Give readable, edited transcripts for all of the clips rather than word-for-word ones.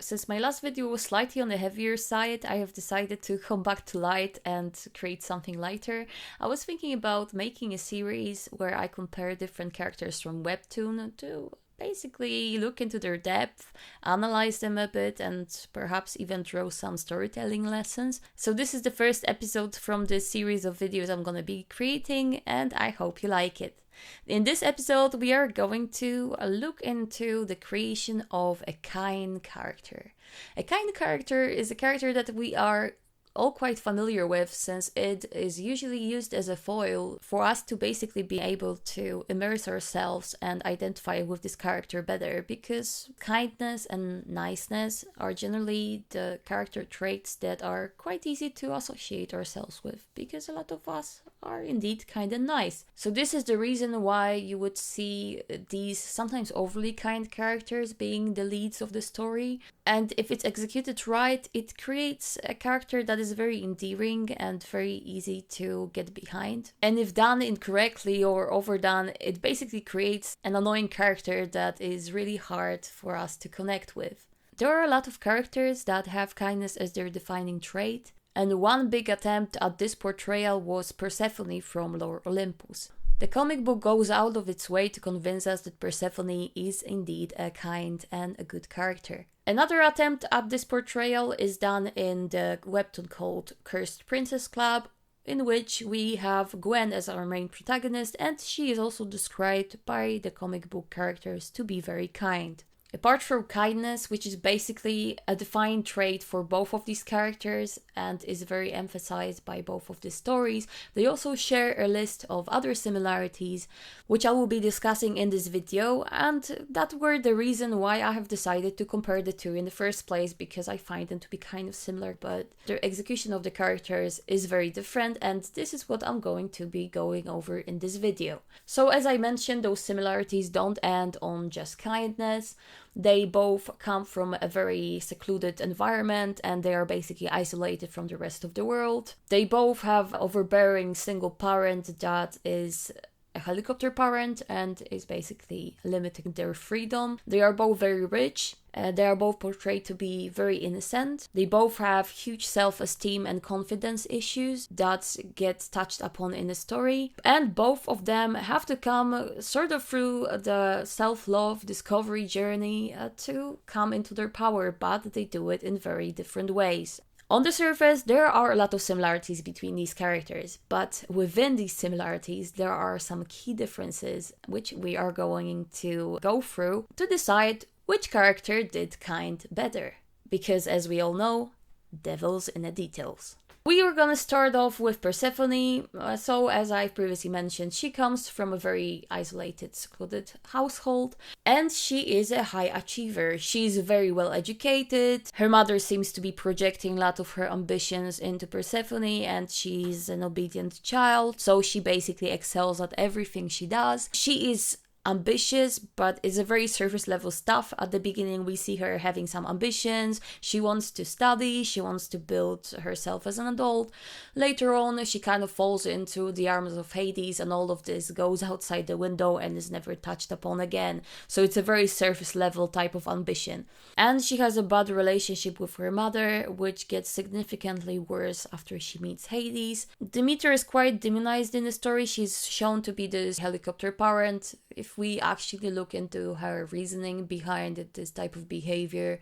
Since my last video was slightly on the heavier side, I have decided to come back to light and create something lighter. I was thinking about making a series where I compare different characters from Webtoon to basically look into their depth, analyze them a bit, and perhaps even draw some storytelling lessons. So this is the first episode from this series of videos I'm gonna be creating, and I hope you like it. In this episode, we are going to look into the creation of a kind character. A kind character is a character that we are all quite familiar with, since it is usually used as a foil for us to basically be able to immerse ourselves and identify with this character better, because kindness and niceness are generally the character traits that are quite easy to associate ourselves with, because a lot of us are indeed kind and nice. So this is the reason why you would see these sometimes overly kind characters being the leads of the story. And if it's executed right, it creates a character that is very endearing and very easy to get behind. And if done incorrectly or overdone, it basically creates an annoying character that is really hard for us to connect with. There are a lot of characters that have kindness as their defining trait, and one big attempt at this portrayal was Persephone from Lore Olympus. The comic book goes out of its way to convince us that Persephone is indeed a kind and a good character. Another attempt at this portrayal is done in the webtoon called Cursed Princess Club, in which we have Gwen as our main protagonist, and she is also described by the comic book characters to be very kind. Apart from kindness, which is basically a defining trait for both of these characters and is very emphasized by both of the stories, they also share a list of other similarities, which I will be discussing in this video, and that were the reason why I have decided to compare the two in the first place, because I find them to be kind of similar, but the execution of the characters is very different, and this is what I'm going to be going over in this video. So as I mentioned, those similarities don't end on just kindness. They both come from a very secluded environment and they are basically isolated from the rest of the world. They both have overbearing single parent that is a helicopter parent and is basically limiting their freedom. They are both very rich. They are both portrayed to be very innocent. They both have huge self-esteem and confidence issues that get touched upon in the story. And both of them have to come sort of through the self-love discovery journey to come into their power, but they do it in very different ways. On the surface, there are a lot of similarities between these characters, but within these similarities, there are some key differences which we are going to go through to decide which character did kind better. Because as we all know, devil's in the details. We are gonna start off with Persephone. So as I previously mentioned, she comes from a very isolated, secluded household, and she is a high achiever. She's very well educated. Her mother seems to be projecting a lot of her ambitions into Persephone, and she's an obedient child, so she basically excels at everything she does. She is ambitious, but it's a very surface level stuff. At the beginning, we see her having some ambitions. She wants to study, she wants to build herself as an adult. Later on, she kind of falls into the arms of Hades, and all of this goes outside the window and is never touched upon again. So it's a very surface level type of ambition. And she has a bad relationship with her mother, which gets significantly worse after she meets Hades. Demeter is quite demonized in the story. She's shown to be this helicopter parent. If we actually look into her reasoning behind this type of behavior,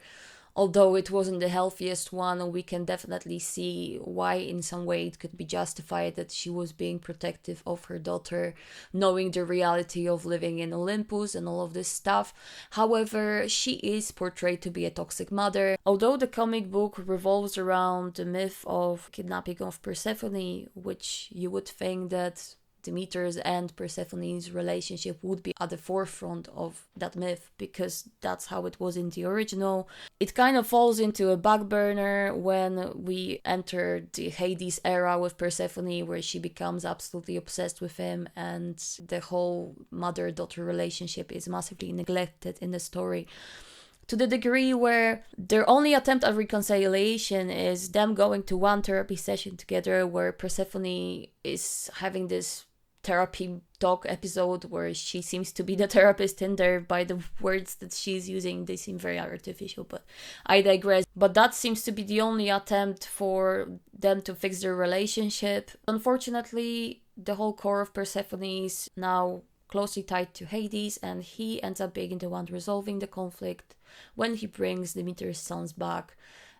although it wasn't the healthiest one, we can definitely see why in some way it could be justified that she was being protective of her daughter, knowing the reality of living in Olympus and all of this stuff. However, she is portrayed to be a toxic mother. Although the comic book revolves around the myth of kidnapping of Persephone, which you would think that Demeter's and Persephone's relationship would be at the forefront of that myth, because that's how it was in the original. It kind of falls into a back burner when we enter the Hades era with Persephone, where she becomes absolutely obsessed with him, and the whole mother-daughter relationship is massively neglected in the story. To the degree where their only attempt at reconciliation is them going to one therapy session together, where Persephone is having this therapy talk episode where she seems to be the therapist in there. By the words that she's using, they seem very artificial, but I digress. But that seems to be the only attempt for them to fix their relationship. Unfortunately, the whole core of Persephone is now closely tied to Hades, and he ends up being the one resolving the conflict when he brings Demeter's sons back.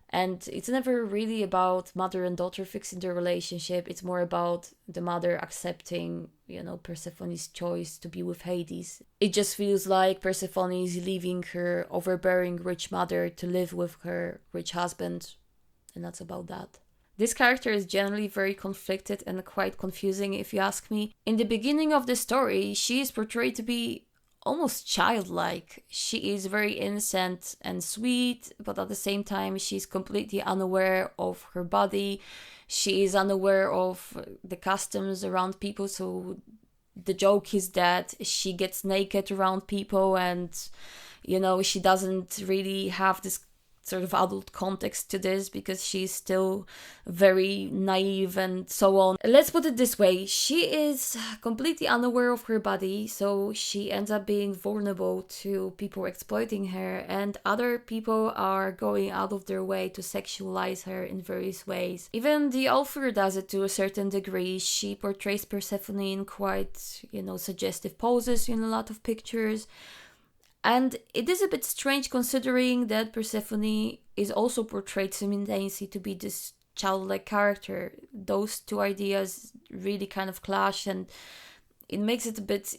And it's never really about mother and daughter fixing their relationship. It's more about the mother accepting, Persephone's choice to be with Hades. It just feels like Persephone is leaving her overbearing rich mother to live with her rich husband. And that's about that. This character is generally very conflicted and quite confusing, if you ask me. In the beginning of the story, she is portrayed to be almost childlike. She is very innocent and sweet, but at the same time she's completely unaware of her body. She is unaware of the customs around people, so the joke is that she gets naked around people, and she doesn't really have this sort of adult context to this because she's still very naive and so on. Let's put it this way, she is completely unaware of her body, so she ends up being vulnerable to people exploiting her, and other people are going out of their way to sexualize her in various ways. Even the author does it to a certain degree. She portrays Persephone in quite, suggestive poses in a lot of pictures. And it is a bit strange considering that Persephone is also portrayed simultaneously to be this childlike character. Those two ideas really kind of clash, and it makes it a bit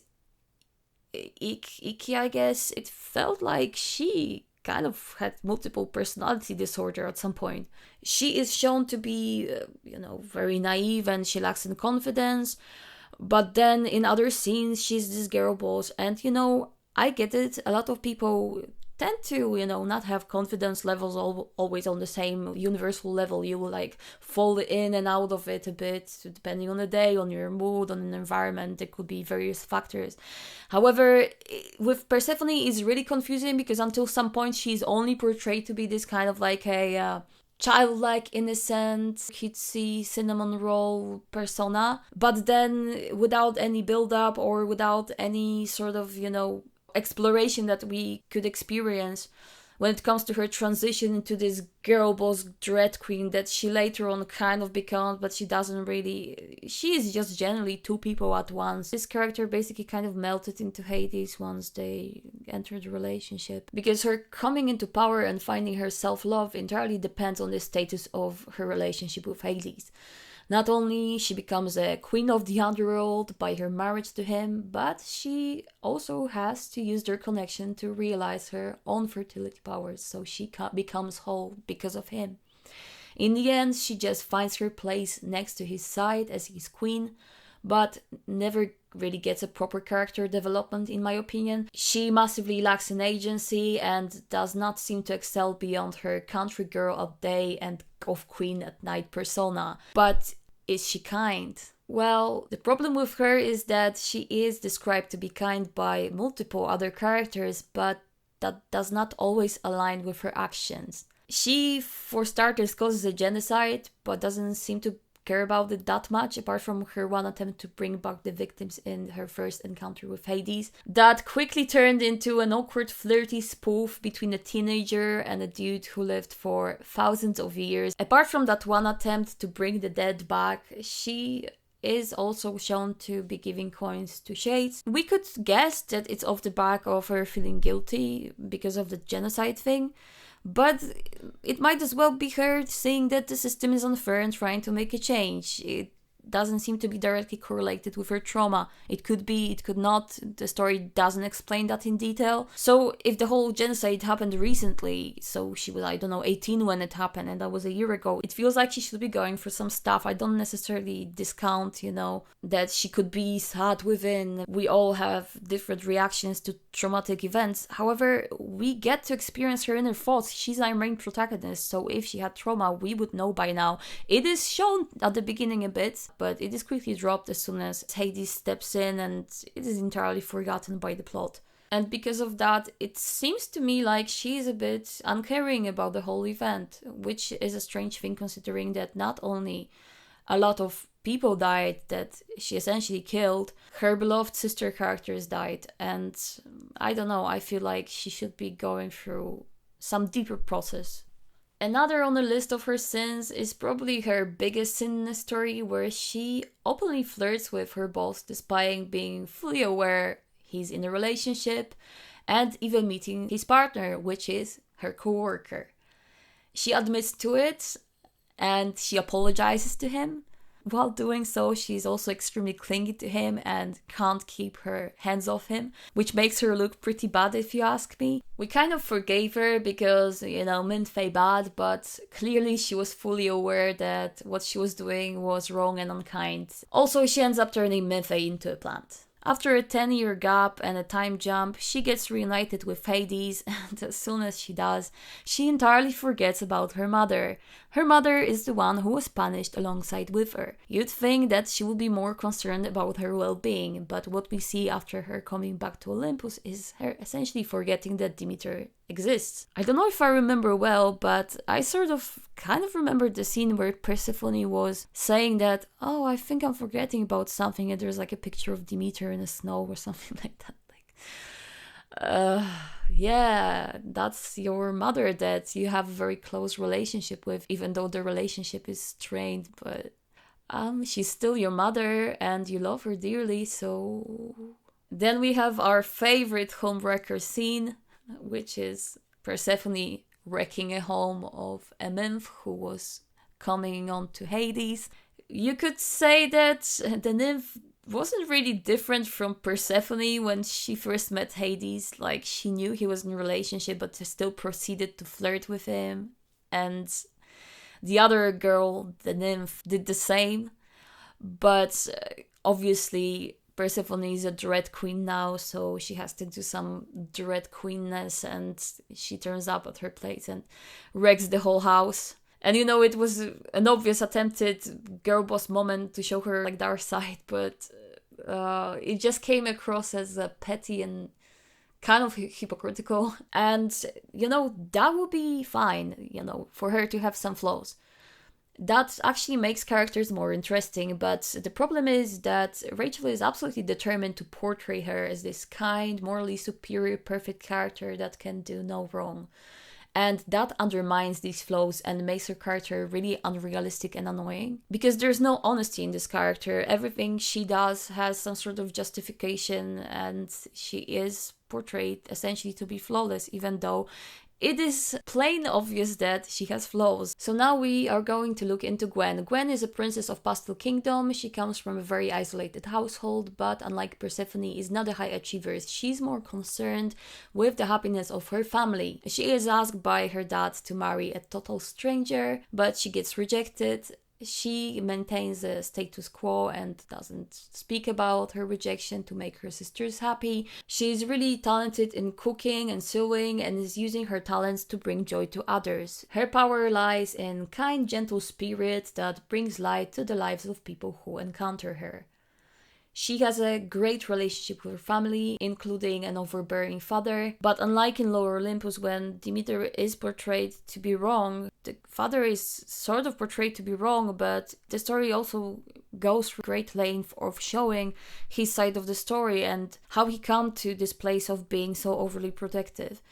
icky, I guess. It felt like she kind of had multiple personality disorder at some point. She is shown to be, very naive, and she lacks in confidence. But then in other scenes, she's this girl boss, and I get it. A lot of people tend to, not have confidence levels always on the same universal level. You will fall in and out of it a bit, depending on the day, on your mood, on an environment. There could be various factors. However, with Persephone, it's really confusing because until some point, she's only portrayed to be this kind of a childlike, innocent, cutesy cinnamon roll persona. But then without any build-up or without any sort of, exploration that we could experience when it comes to her transition into this girl boss dread queen that she later on kind of becomes, but she doesn't really. She is just generally two people at once. This character basically kind of melted into Hades once they entered a relationship, because her coming into power and finding her self-love entirely depends on the status of her relationship with Hades. Not only she becomes a queen of the underworld by her marriage to him, but she also has to use their connection to realize her own fertility powers, so she becomes whole because of him. In the end, she just finds her place next to his side as his queen, but never really gets a proper character development, in my opinion. She massively lacks an agency and does not seem to excel beyond her country girl at day and of queen at night persona. But is she kind? Well, the problem with her is that she is described to be kind by multiple other characters, but that does not always align with her actions. She, for starters, causes a genocide, but doesn't seem to care about it that much, apart from her one attempt to bring back the victims in her first encounter with Hades. That quickly turned into an awkward flirty spoof between a teenager and a dude who lived for thousands of years. Apart from that one attempt to bring the dead back, she is also shown to be giving coins to shades. We could guess that it's off the back of her feeling guilty because of the genocide thing, but it might as well be her saying that the system is unfair and trying to make a change. It doesn't seem to be directly correlated with her trauma. It could be, it could not. The story doesn't explain that in detail. So if the whole genocide happened recently, so she was, 18 when it happened, and that was a year ago, it feels like she should be going for some stuff. I don't necessarily discount, that she could be sad within. We all have different reactions to traumatic events. However, we get to experience her inner thoughts. She's our main protagonist, so if she had trauma, we would know by now. It is shown at the beginning a bit, but it is quickly dropped as soon as Hades steps in, and it is entirely forgotten by the plot. And because of that, it seems to me like she is a bit uncaring about the whole event, which is a strange thing considering that not only a lot of people died that she essentially killed. Her beloved sister characters died, and I don't know, I feel like she should be going through some deeper process. Another on the list of her sins is probably her biggest sin in the story, where she openly flirts with her boss despite being fully aware he's in a relationship and even meeting his partner, which is her co-worker. She admits to it and she apologizes to him. While doing so, she's also extremely clingy to him and can't keep her hands off him, which makes her look pretty bad if you ask me. We kind of forgave her because, meant Faye bad, but clearly she was fully aware that what she was doing was wrong and unkind. Also, she ends up turning Minfei into a plant. After a 10-year gap and a time jump, she gets reunited with Hades, and as soon as she does, she entirely forgets about her mother. Her mother is the one who was punished alongside with her. You'd think that she would be more concerned about her well-being, but what we see after her coming back to Olympus is her essentially forgetting that Demeter exists. I don't know if I remember well, but I kind of remember the scene where Persephone was saying that, oh, I think I'm forgetting about something, and there's like a picture of Demeter in the snow or something like that. Yeah, that's your mother that you have a very close relationship with, even though the relationship is strained, but she's still your mother and you love her dearly. So then we have our favorite homewrecker scene, which is Persephone wrecking a home of a nymph who was coming on to Hades. You could say that the nymph wasn't really different from Persephone when she first met Hades. Like, she knew he was in a relationship, but still proceeded to flirt with him. And the other girl, the nymph, did the same. But obviously, Persephone is a dread queen now, so she has to do some dread queenness, and she turns up at her place and wrecks the whole house. And it was an obvious attempted girl boss moment to show her like dark side, but it just came across as petty and kind of hypocritical. And that would be fine, for her to have some flaws. That actually makes characters more interesting, but the problem is that Rachel is absolutely determined to portray her as this kind, morally superior, perfect character that can do no wrong. And that undermines these flaws and makes her character really unrealistic and annoying. Because there's no honesty in this character. Everything she does has some sort of justification, and she is portrayed essentially to be flawless, even though it is plain obvious that she has flaws. So now we are going to look into Gwen. Gwen is a princess of Pastel Kingdom. She comes from a very isolated household, but unlike Persephone, is not a high achiever. She's more concerned with the happiness of her family. She is asked by her dad to marry a total stranger, but she gets rejected. She maintains a status quo and doesn't speak about her rejection to make her sisters happy. She's really talented in cooking and sewing and is using her talents to bring joy to others. Her power lies in kind, gentle spirit that brings light to the lives of people who encounter her. She has a great relationship with her family, including an overbearing father, but unlike in Lower Olympus when Demeter is portrayed to be wrong, the father is sort of portrayed to be wrong, but the story also goes through great length of showing his side of the story and how he come to this place of being so overly protective.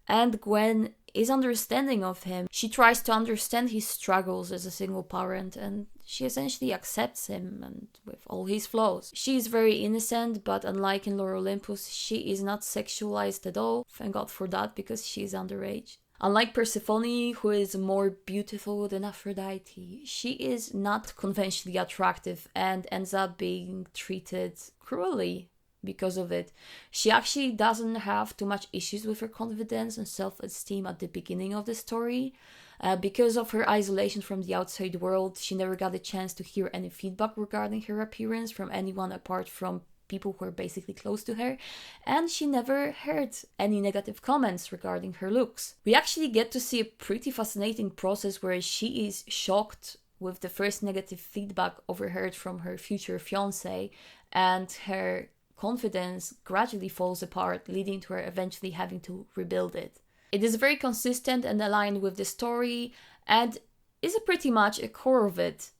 And Gwen is understanding of him. She tries to understand his struggles as a single parent, and she essentially accepts him and with all his flaws. She is very innocent, but unlike in Lower Olympus, she is not sexualized at all. Thank God for that, because she is underage. Unlike Persephone, who is more beautiful than Aphrodite, she is not conventionally attractive and ends up being treated cruelly because of it. She actually doesn't have too much issues with her confidence and self-esteem at the beginning of the story. Because of her isolation from the outside world, she never got a chance to hear any feedback regarding her appearance from anyone apart from people who are basically close to her, and she never heard any negative comments regarding her looks. We actually get to see a pretty fascinating process where she is shocked with the first negative feedback overheard from her future fiancé, and her confidence gradually falls apart, leading to her eventually having to rebuild it. It is very consistent and aligned with the story, and is pretty much a core of it.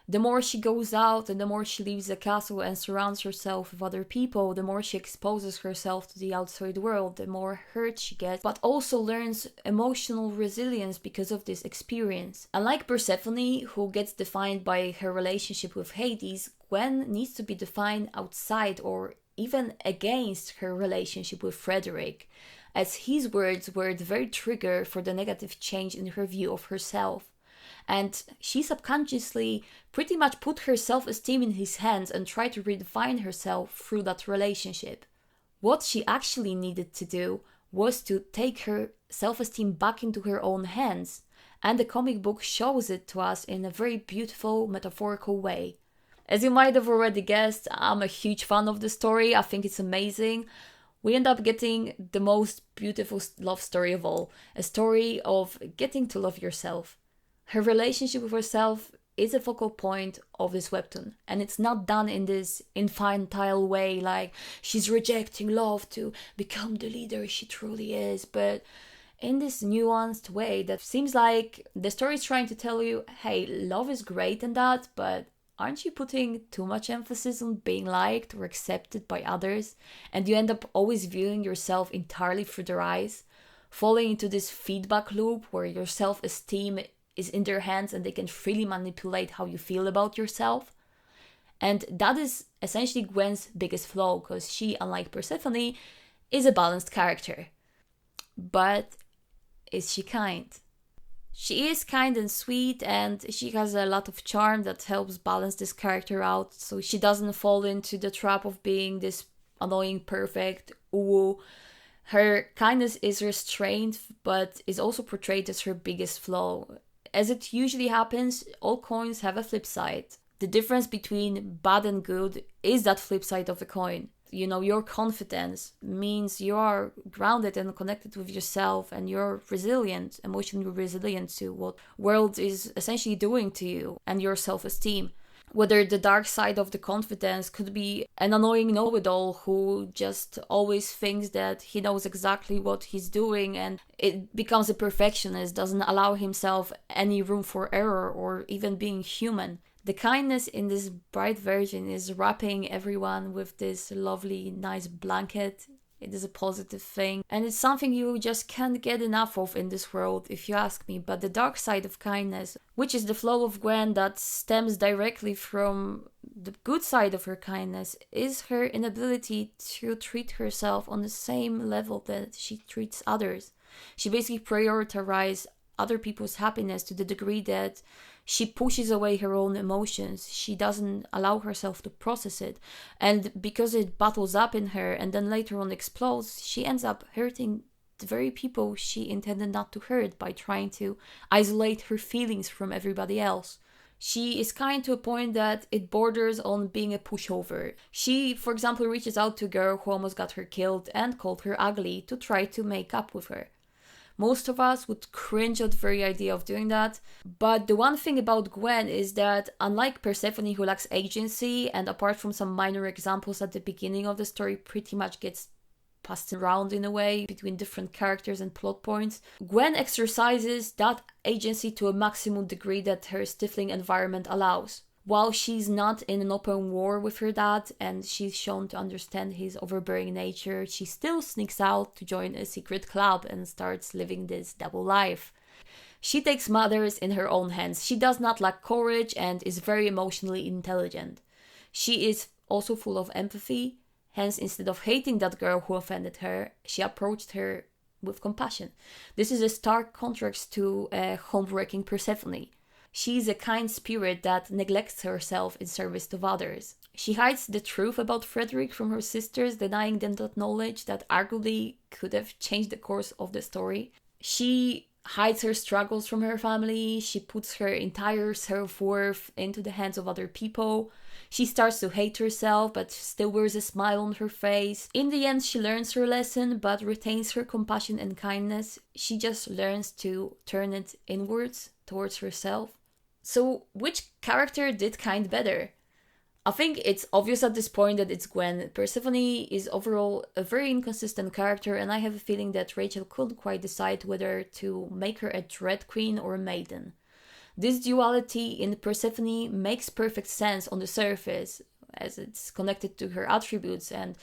The more she goes out and the more she leaves the castle and surrounds herself with other people, the more she exposes herself to the outside world, the more hurt she gets, but also learns emotional resilience because of this experience. Unlike Persephone, who gets defined by her relationship with Hades, Gwen needs to be defined outside or even against her relationship with Frederick, as his words were the very trigger for the negative change in her view of herself. And she subconsciously pretty much put her self-esteem in his hands and tried to redefine herself through that relationship. What she actually needed to do was to take her self-esteem back into her own hands, and the comic book shows it to us in a very beautiful, metaphorical way. As you might have already guessed, I'm a huge fan of the story. I think it's amazing. We end up getting the most beautiful love story of all, a story of getting to love yourself. Her relationship with herself is a focal point of this webtoon, and it's not done in this infantile way like she's rejecting love to become the leader she truly is, but in this nuanced way that seems like the story is trying to tell you, hey, love is great and that, but aren't you putting too much emphasis on being liked or accepted by others, and you end up always viewing yourself entirely through their eyes, falling into this feedback loop where your self-esteem is in their hands and they can freely manipulate how you feel about yourself. And that is essentially Gwen's biggest flaw, because she, unlike Persephone, is a balanced character. But is she kind? She is kind and sweet, and she has a lot of charm that helps balance this character out, so she doesn't fall into the trap of being this annoying, perfect uwu. Her kindness is restrained, but is also portrayed as her biggest flaw. As it usually happens, all coins have a flip side. The difference between bad and good is that flip side of the coin. You know, your confidence means you are grounded and connected with yourself, and you're resilient, emotionally resilient to what world is essentially doing to you and your self-esteem. Whether the dark side of the confidence could be an annoying know-it-all who just always thinks that he knows exactly what he's doing, and it becomes a perfectionist, doesn't allow himself any room for error or even being human. The kindness in this bright version is wrapping everyone with this lovely, nice blanket. It is a positive thing, and it's something you just can't get enough of in this world, if you ask me. But the dark side of kindness, which is the flaw of Gwen that stems directly from the good side of her kindness, is her inability to treat herself on the same level that she treats others. She basically prioritizes other people's happiness to the degree that she pushes away her own emotions. She doesn't allow herself to process it. And because it bottles up in her and then later on explodes, she ends up hurting the very people she intended not to hurt by trying to isolate her feelings from everybody else. She is kind to a point that it borders on being a pushover. She, for example, reaches out to a girl who almost got her killed and called her ugly to try to make up with her. Most of us would cringe at the very idea of doing that. But the one thing about Gwen is that, unlike Persephone, who lacks agency, and apart from some minor examples at the beginning of the story, pretty much gets passed around in a way between different characters and plot points, Gwen exercises that agency to a maximum degree that her stifling environment allows. While she's not in an open war with her dad and she's shown to understand his overbearing nature, she still sneaks out to join a secret club and starts living this double life. She takes matters in her own hands. She does not lack courage and is very emotionally intelligent. She is also full of empathy. Hence, instead of hating that girl who offended her, she approached her with compassion. This is a stark contrast to a homewrecking Persephone. She is a kind spirit that neglects herself in service to others. She hides the truth about Frederick from her sisters, denying them that knowledge that arguably could have changed the course of the story. She hides her struggles from her family. She puts her entire self-worth into the hands of other people. She starts to hate herself, but still wears a smile on her face. In the end, she learns her lesson, but retains her compassion and kindness. She just learns to turn it inwards towards herself. So, which character did kind better? I think it's obvious at this point that it's Gwen. Persephone is overall a very inconsistent character, and I have a feeling that Rachel couldn't quite decide whether to make her a dread queen or a maiden. This duality in Persephone makes perfect sense on the surface, as it's connected to her attributes, and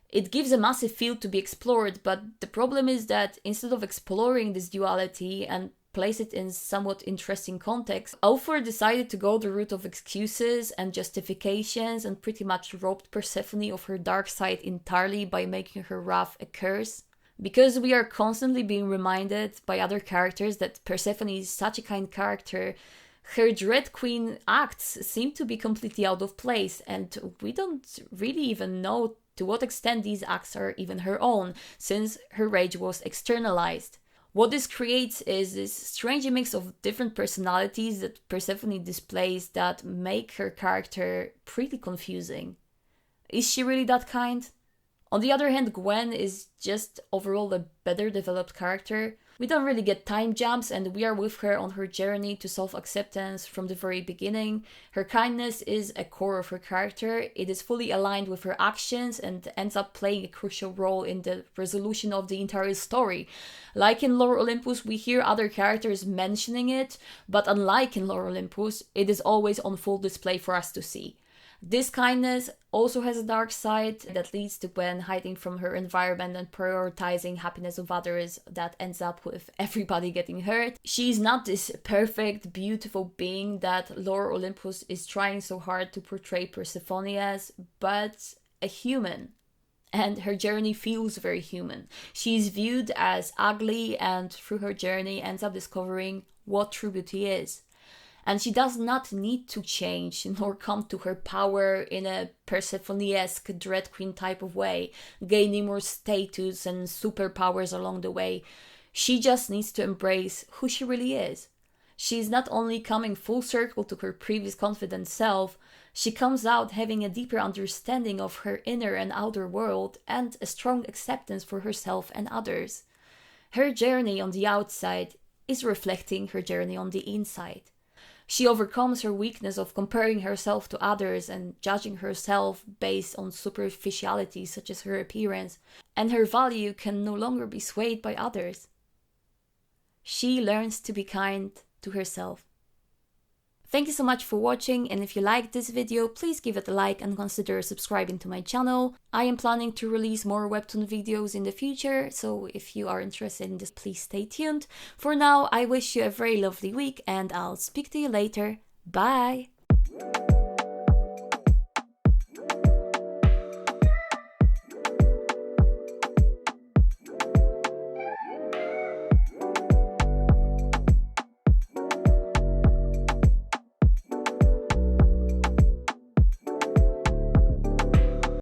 it gives a massive field to be explored, but the problem is that instead of exploring this duality and place it in somewhat interesting context, author decided to go the route of excuses and justifications and pretty much robbed Persephone of her dark side entirely by making her wrath a curse. Because we are constantly being reminded by other characters that Persephone is such a kind character, her Dread Queen acts seem to be completely out of place, and we don't really even know to what extent these acts are even her own, since her rage was externalized. What this creates is this strange mix of different personalities that Persephone displays that make her character pretty confusing. Is she really that kind? On the other hand, Gwen is just overall a better developed character. We don't really get time jumps, and we are with her on her journey to self-acceptance from the very beginning. Her kindness is a core of her character. It is fully aligned with her actions and ends up playing a crucial role in the resolution of the entire story. Like in Lore Olympus, we hear other characters mentioning it, but unlike in Lore Olympus, it is always on full display for us to see. This kindness also has a dark side that leads to Gwen hiding from her environment and prioritizing happiness of others that ends up with everybody getting hurt. She's not this perfect, beautiful being that Lore Olympus is trying so hard to portray Persephone as, but a human. And her journey feels very human. She's viewed as ugly and through her journey ends up discovering what true beauty is. And she does not need to change nor come to her power in a Persephone-esque Dread Queen type of way, gaining more status and superpowers along the way. She just needs to embrace who she really is. She's not only coming full circle to her previous confident self, she comes out having a deeper understanding of her inner and outer world and a strong acceptance for herself and others. Her journey on the outside is reflecting her journey on the inside. She overcomes her weakness of comparing herself to others and judging herself based on superficiality such as her appearance, and her value can no longer be swayed by others. She learns to be kind to herself. Thank you so much for watching, and if you liked this video, please give it a like and consider subscribing to my channel. I am planning to release more Webtoon videos in the future, so if you are interested in this, please stay tuned. For now, I wish you a very lovely week, and I'll speak to you later. Bye!